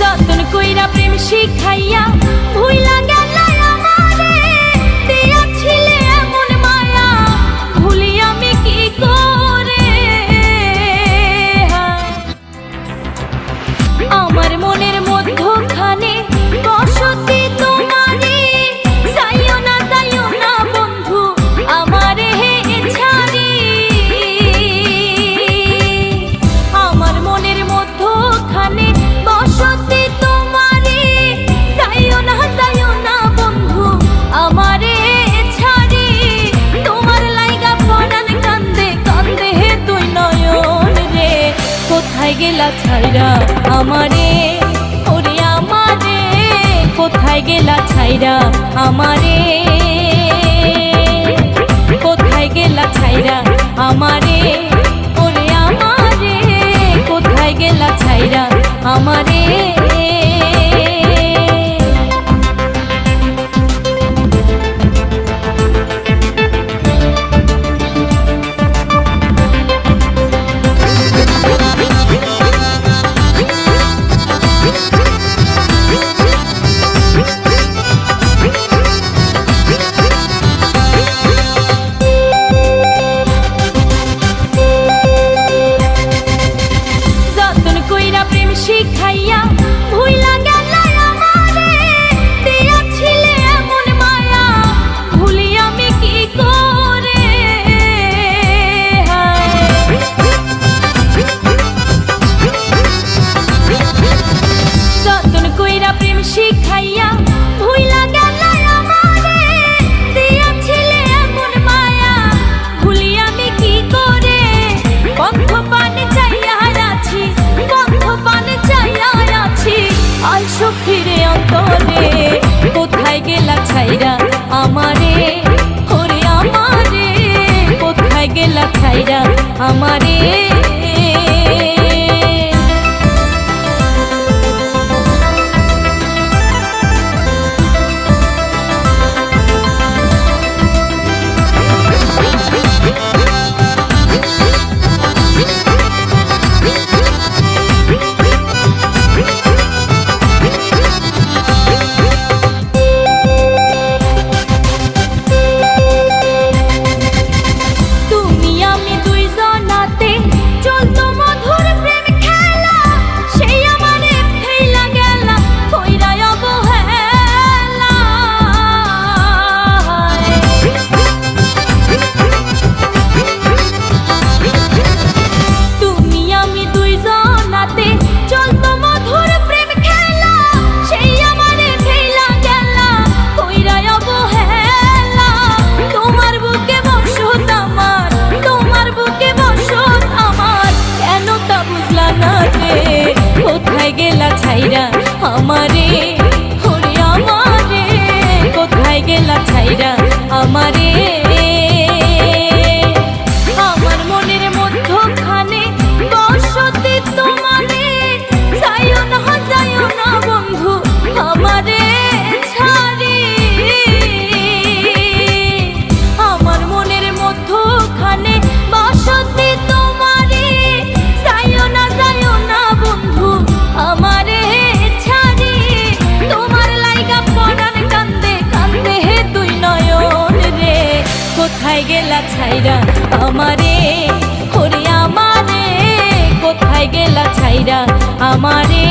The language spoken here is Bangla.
যতন কইরা প্রেম শিখাইয়া ভুইলা গেলা আমারে, দিয়াছিলে এমন মায়া ভুলি আমি কি করে। আমার মনের মধ্যখানে বসতি তোমারে, যাইও না বন্ধু আমারে ছাড়ি। আমার মনের মধ্যখানে বসতি তোমারে, যাইও না বন্ধু আমারে ছাড়ি। তোমার লাইগা পরাণ কান্দে কান্দে তুই নয়ন রে, কোথায় গেলা ছাইরা আমারে, ওরে আমারে কোথায় গেলা ছাইরা আমারে, কোথায় গেলা ছাইরা আমারে, ওরে আমারে কোথায় গেলা ছাইরা আমারে। শিখাইয়া ভুইলা গেলা আমারে, দিয়াছিলে এমন মায়া ভুলি আমি কি করে। যতন কইরা প্রেম শিখাইয়া ভুইলা গেলা আমারে, দিয়াছিলে এমন মায়া ভুলি আমি কি করে। বন্ধ পানে চাইয়া আছি, বন্ধ পানে চাইয়া আছি, আইসো ফিরে অন্তরে, কোথায় গেলা ছাইরা আমারে, ওরে আমারে কোথায় গেলা ছাইরা আমারে। কোথায় গেলা ছাইরা আমারে, ওরে আমারে কোথায় গেলা ছাইরা আমারে। আমার মনের মধ্যখানে বসতি তোমারে, যাইও না বন্ধু আমারে ছাড়ি। আমার মনের মধ্যখানে বসতি তোমারে, যাইও না বন্ধু আমারে ছাড়ি। তোমার লাইগা পরাণ কান্দে কান্দে তুই নয়ন রে, কোথায় গেলা ছাইরা আমারে, ওরে আমারে কোথায় গেলা ছাইরা আমারে।